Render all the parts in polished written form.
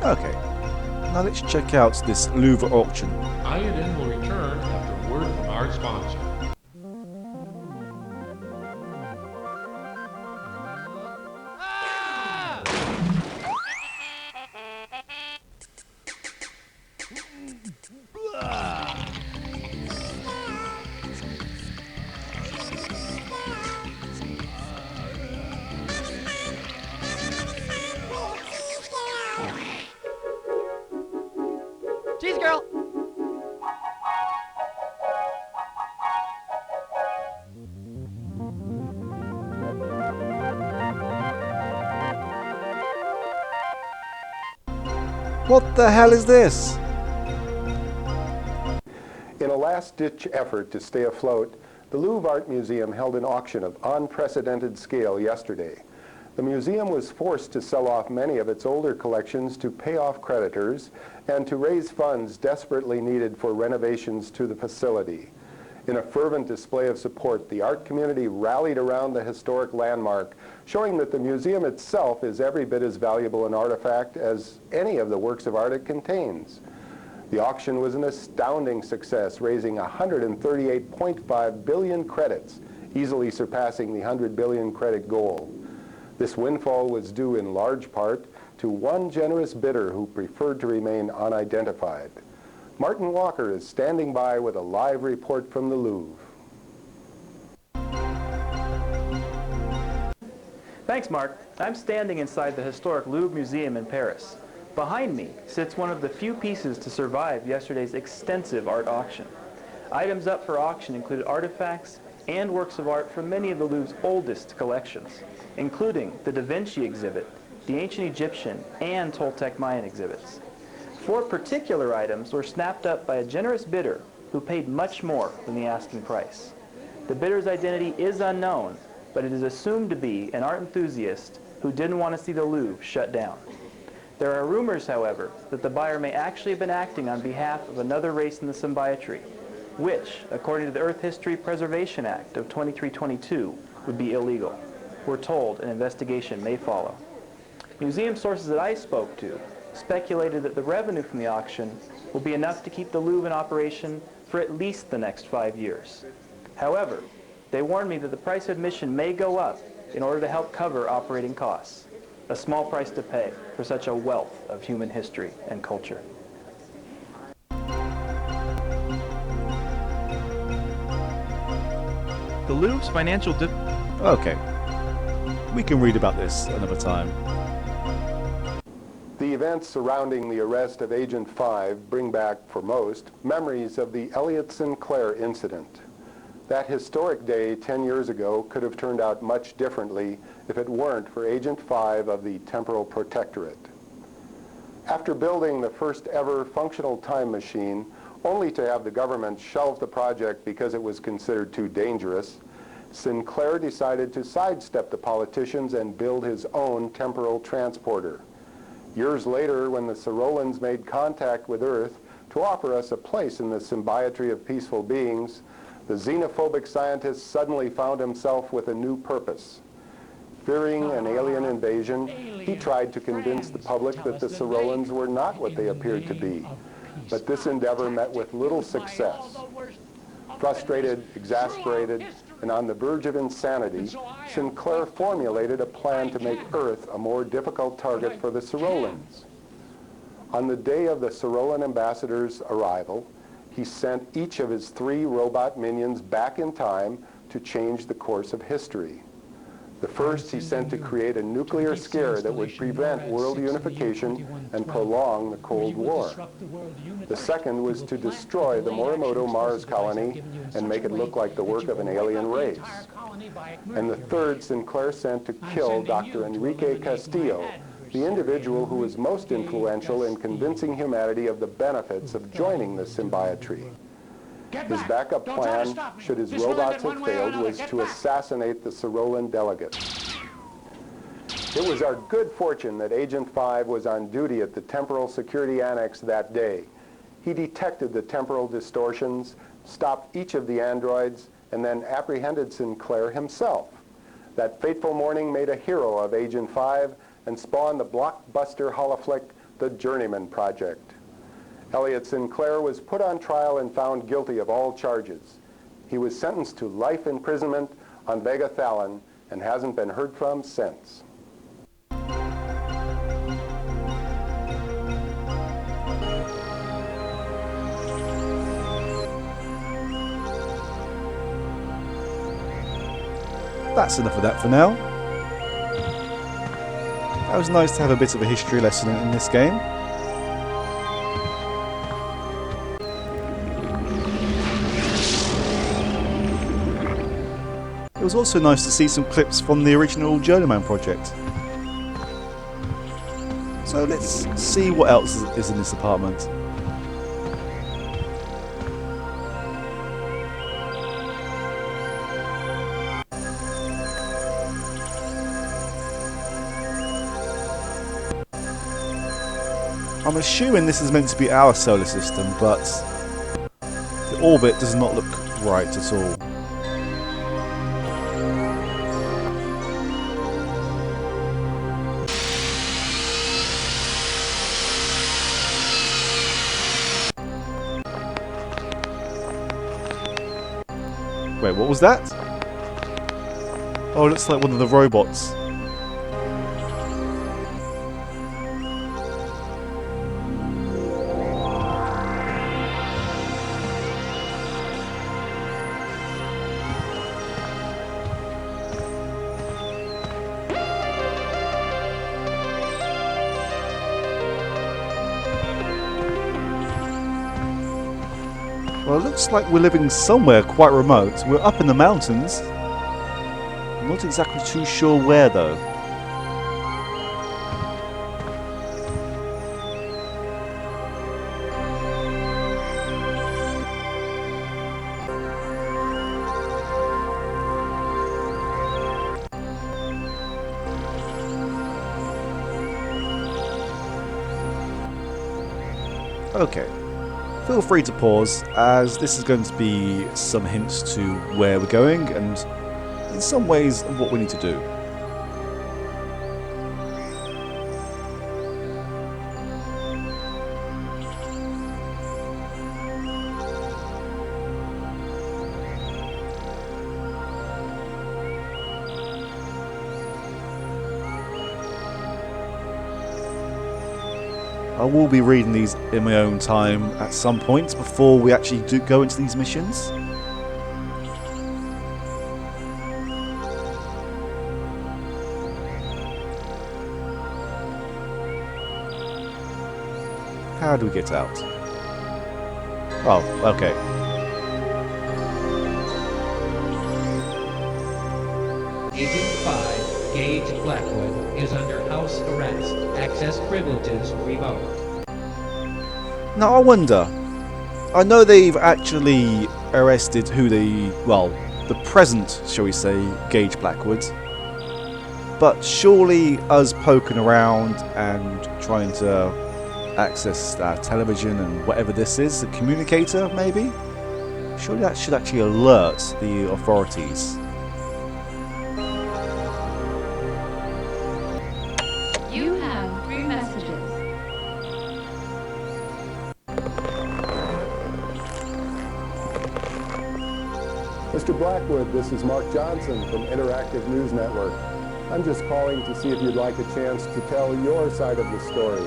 Okay, now let's check out this Louvre auction. Iodine will return after a word from our sponsor. Cheese girl! What the hell is this? In a last-ditch effort to stay afloat, the Louvre Art Museum held an auction of unprecedented scale yesterday. The museum was forced to sell off many of its older collections to pay off creditors and to raise funds desperately needed for renovations to the facility. In a fervent display of support, the art community rallied around the historic landmark, showing that the museum itself is every bit as valuable an artifact as any of the works of art it contains. The auction was an astounding success, raising 138.5 billion credits, easily surpassing the 100 billion credit goal. This windfall was due in large part to one generous bidder who preferred to remain unidentified. Martin Walker is standing by with a live report from the Louvre. Thanks, Mark. I'm standing inside the historic Louvre Museum in Paris. Behind me sits one of the few pieces to survive yesterday's extensive art auction. Items up for auction included artifacts and works of art from many of the Louvre's oldest collections, including the Da Vinci exhibit, the ancient Egyptian, and Toltec Mayan exhibits. 4 particular items were snapped up by a generous bidder who paid much more than the asking price. The bidder's identity is unknown, but it is assumed to be an art enthusiast who didn't want to see the Louvre shut down. There are rumors, however, that the buyer may actually have been acting on behalf of another race in the symbiotry, which, according to the Earth History Preservation Act of 2322, would be illegal. We're told an investigation may follow. Museum sources that I spoke to speculated that the revenue from the auction will be enough to keep the Louvre in operation for at least the next 5 years. However, they warned me that the price of admission may go up in order to help cover operating costs, a small price to pay for such a wealth of human history and culture. The Louvre's financial Okay, we can read about this another time. The events surrounding the arrest of Agent 5 bring back, for most, memories of the Elliot Sinclair incident. That historic day 10 years ago could have turned out much differently if it weren't for Agent 5 of the Temporal Protectorate. After building the first ever functional time machine, only to have the government shelve the project because it was considered too dangerous, Sinclair decided to sidestep the politicians and build his own temporal transporter. Years later, when the Sirolans made contact with Earth to offer us a place in the symbiotry of peaceful beings, the xenophobic scientist suddenly found himself with a new purpose. Fearing an alien invasion, he tried to convince the public that the Sirolans were not what they appeared to be. But this endeavor met with little success. Frustrated, exasperated, and on the verge of insanity, Sinclair formulated a plan to make Earth a more difficult target for the Sirolans. On the day of the Sirolan ambassador's arrival, he sent each of his 3 robot minions back in time to change the course of history. The first he sent to create a nuclear scare that would prevent world unification and prolong the Cold War. The second was to destroy the Morimoto Mars colony and make it look like the work of an alien race. And the third Sinclair sent to kill Dr. Enrique Castillo, the individual who was most influential in convincing humanity of the benefits of joining the symbiotry. His backup plan, should his robots have failed, was to assassinate the Sirolan delegate. It was our good fortune that Agent 5 was on duty at the Temporal Security Annex that day. He detected the temporal distortions, stopped each of the androids, and then apprehended Sinclair himself. That fateful morning made a hero of Agent 5 and spawned the blockbuster holoflick the Journeyman project. Elliot Sinclair was put on trial and found guilty of all charges. He was sentenced to life imprisonment on Vega Thalon and hasn't been heard from since. That's enough of that for now. That was nice to have a bit of a history lesson in this game. It was also nice to see some clips from the original Journeyman project. So let's see what else is in this apartment. I'm assuming this is meant to be our solar system, but the orbit does not look right at all. Wait, what was that? Oh, it looks like one of the robots. Well, it looks like we're living somewhere quite remote. We're up in the mountains. I'm not exactly too sure where, though. Okay. Feel free to pause, as this is going to be some hints to where we're going and in some ways what we need to do. I will be reading these in my own time at some point before we actually do go into these missions. How do we get out? Oh, okay. Agent 5, Gage Blackwood, is under house arrest. Access privileges revoked. Now I wonder, I know they've actually arrested the present, shall we say, Gage Blackwood, but surely us poking around and trying to access our television and whatever this is, a communicator maybe? Surely that should actually alert the authorities. You have 3 messages. Mr. Blackwood, this is Mark Johnson from Interactive News Network. I'm just calling to see if you'd like a chance to tell your side of the story.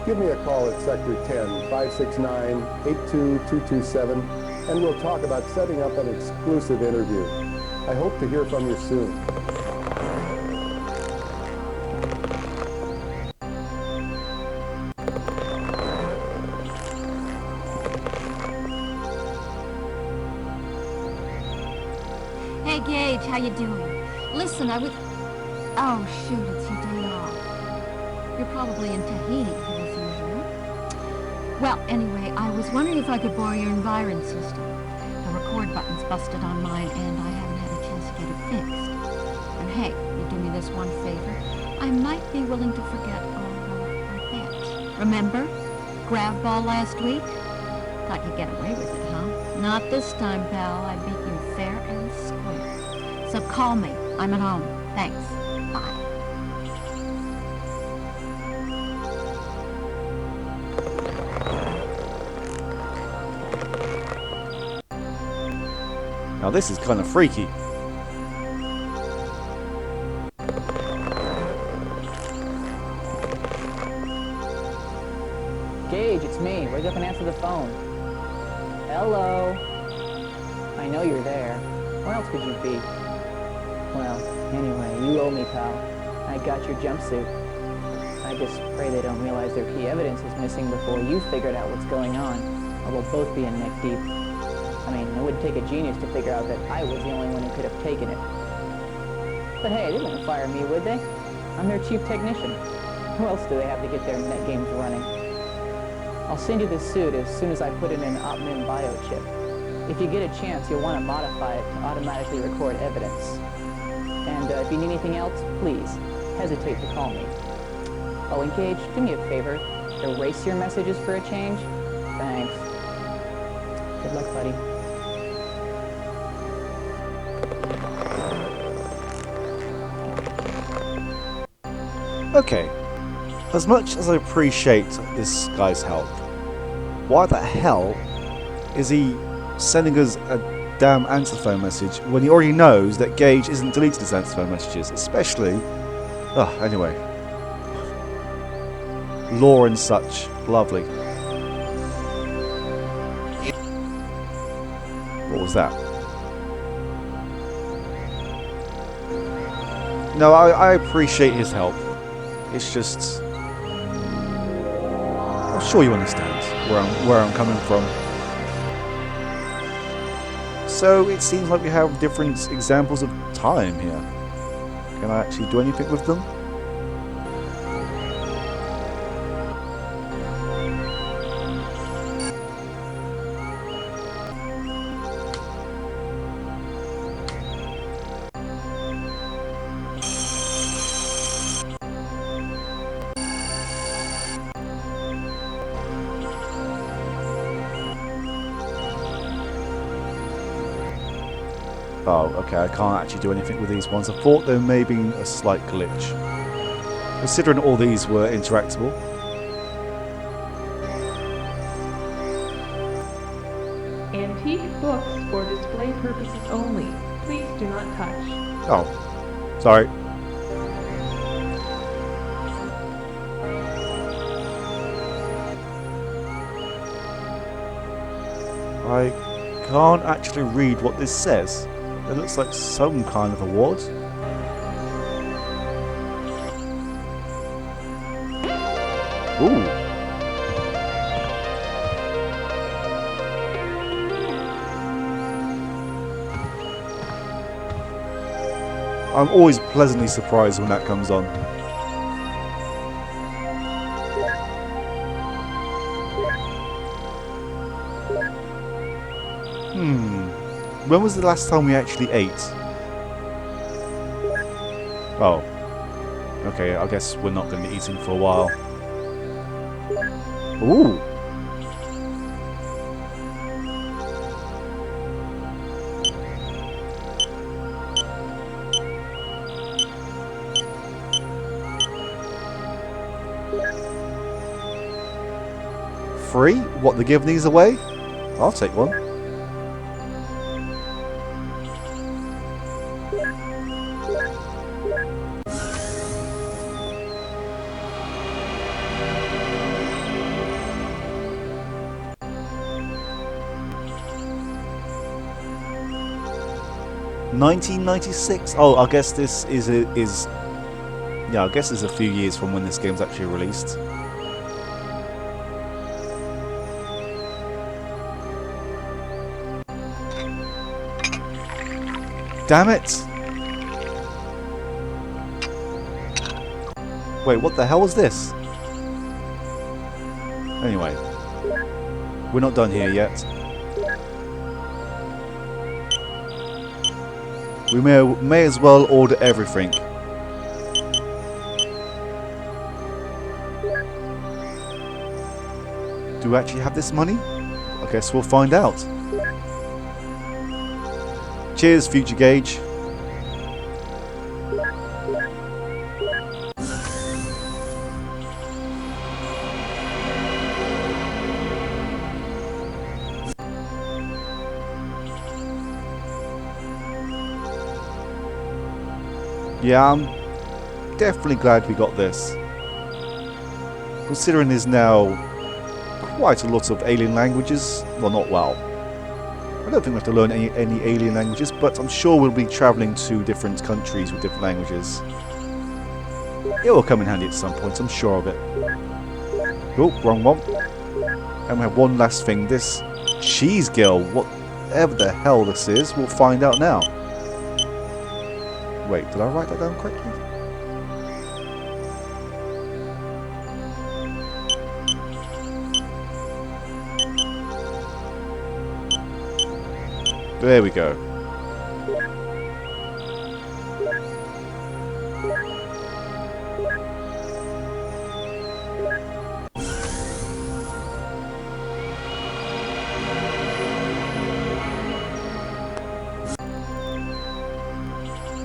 Give me a call at Sector 10, 569-82227, and we'll talk about setting up an exclusive interview. I hope to hear from you soon. Hey, Gage, how you doing? Listen, Oh, shoot, it's your day off. You're probably in Tahiti, as usual. Well, anyway, I was wondering if I could borrow your Environ system. The record button's busted on mine, and I haven't had a chance to get it fixed. And hey, you do me this one favor. I might be willing to forget our bet. Remember? Grab ball last week? Thought you'd get away with it, huh? Not this time, pal. I beat you fair and square. So call me. I'm at home. Thanks. Bye. Now this is kind of freaky. Gage, it's me. Wake up and answer the phone. Hello. I know you're there. Where else could you be? Well, anyway, you owe me, pal. I got your jumpsuit. I just pray they don't realize their key evidence is missing before you figured out what's going on, or we'll both be in neck deep. I mean, it wouldn't take a genius to figure out that I was the only one who could have taken it. But hey, they wouldn't fire me, would they? I'm their chief technician. Who else do they have to get their net games running? I'll send you this suit as soon as I put in an Opmin biochip. If you get a chance, you'll want to modify it to automatically record evidence. And if you need anything else, please, hesitate to call me. Oh, and Gage, do me a favor. Erase your messages for a change. Thanks. Good luck, buddy. Okay, as much as I appreciate this guy's help, why the hell is he sending us a damn answer phone message when he already knows that Gage isn't deleted his answer phone messages, especially... anyway. Lore and such. Lovely. What was that? No, I appreciate his help. It's just... I'm sure you understand where I'm coming from. So it seems like we have different examples of time here. Can I actually do anything with them? Oh, okay, I can't actually do anything with these ones. I thought there may be a slight glitch, considering all these were interactable. Antique books for display purposes only. Please do not touch. Oh, sorry. I can't actually read what this says. It looks like some kind of award. Ooh. I'm always pleasantly surprised when that comes on. When was the last time we actually ate? Oh. Okay, I guess we're not going to be eating for a while. Ooh! Free? What, they're giving these away? I'll take one. $1996. Oh, I guess this is yeah, I guess it's a few years from when this game's actually released. Damn it! Wait, what the hell was this? Anyway, we're not done here yet. We may as well order everything. Do we actually have this money? I guess we'll find out. Cheers, future Gage. Yeah, I'm definitely glad we got this. Considering there's now quite a lot of alien languages. Well, not well. I don't think we have to learn any alien languages, but I'm sure we'll be travelling to different countries with different languages. It will come in handy at some point, I'm sure of it. Oh, wrong one. And we have one last thing. This cheese girl, whatever the hell this is, we'll find out now. Wait, did I write that down correctly? There we go.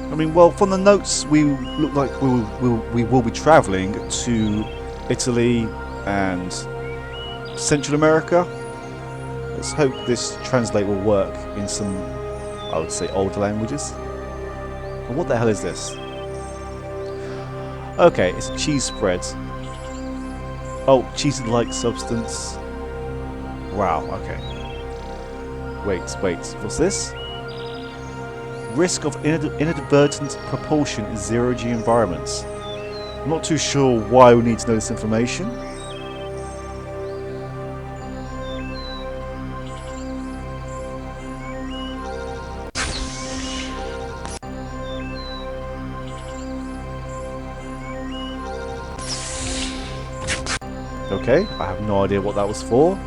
I mean, well, from the notes, we look like we will be travelling to Italy and Central America. Let's hope this translate will work in some, I would say, older languages. But what the hell is this? Okay, it's a cheese spread. Oh, cheese-like substance. Wow, okay. Wait, what's this? Risk of inadvertent propulsion in zero-G environments. I'm not too sure why we need to know this information. Okay, I have no idea what that was for.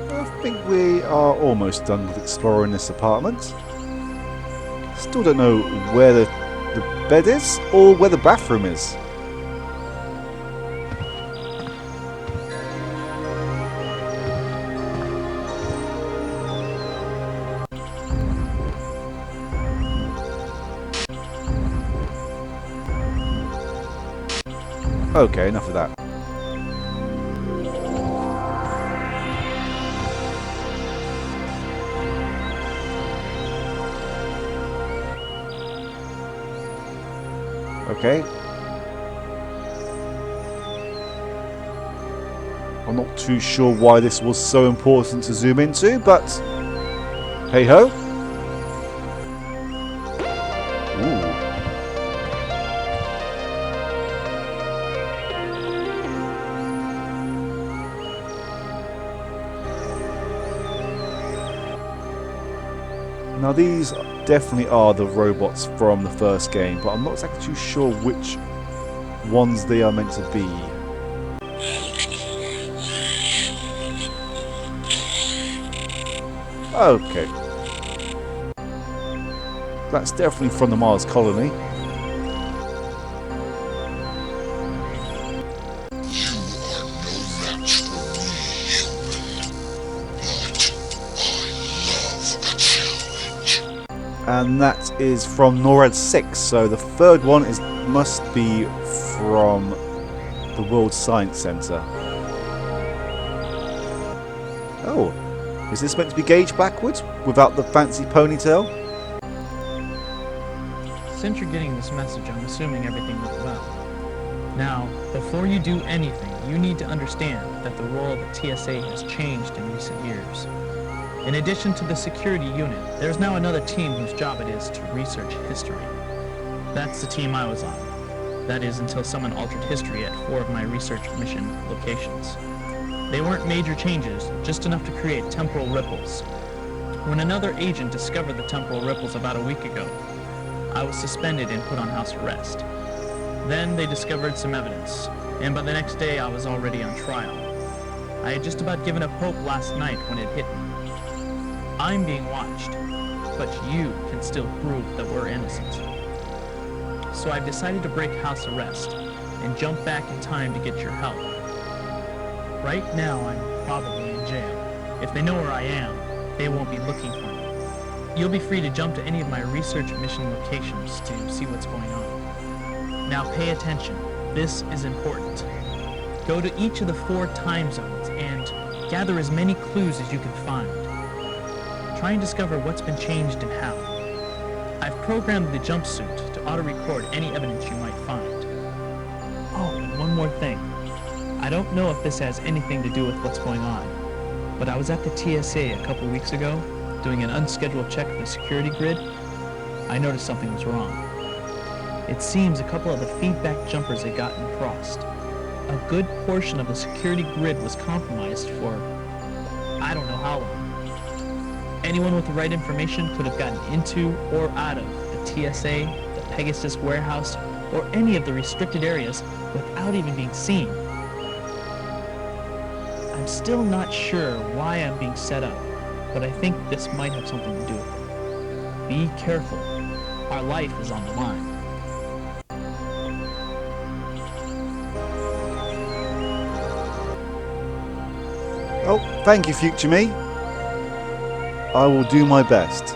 I think we are almost done with exploring this apartment. Still don't know where the bed is or where the bathroom is. Okay, enough of that. Okay. I'm not too sure why this was so important to zoom into, but hey ho. Ooh. Now these definitely are the robots from the first game, but I'm not exactly too sure which ones they are meant to be. Okay. That's definitely from the Mars colony. And that is from NORAD 6, so the third one must be from the World Science Center. Oh, is this meant to be Gage backwards without the fancy ponytail? Since you're getting this message, I'm assuming everything went well. Now, before you do anything, you need to understand that the role of the TSA has changed in recent years. In addition to the security unit, there's now another team whose job it is to research history. That's the team I was on. That is, until someone altered history at 4 of my research mission locations. They weren't major changes, just enough to create temporal ripples. When another agent discovered the temporal ripples about a week ago, I was suspended and put on house arrest. Then they discovered some evidence, and by the next day I was already on trial. I had just about given up hope last night when it hit me. I'm being watched, but you can still prove that we're innocent. So I've decided to break house arrest and jump back in time to get your help. Right now I'm probably in jail. If they know where I am, they won't be looking for me. You'll be free to jump to any of my research mission locations to see what's going on. Now pay attention. This is important. Go to each of the 4 time zones and gather as many clues as you can find. Try and discover what's been changed and how. I've programmed the jumpsuit to auto-record any evidence you might find. Oh, and one more thing. I don't know if this has anything to do with what's going on, but I was at the TSA a couple weeks ago doing an unscheduled check of the security grid. I noticed something was wrong. It seems a couple of the feedback jumpers had gotten crossed. A good portion of the security grid was compromised for I don't know how long. Anyone with the right information could have gotten into or out of the TSA, the Pegasus warehouse, or any of the restricted areas without even being seen. I'm still not sure why I'm being set up, but I think this might have something to do with it. Be careful. Our life is on the line. Oh, thank you, future me. I will do my best.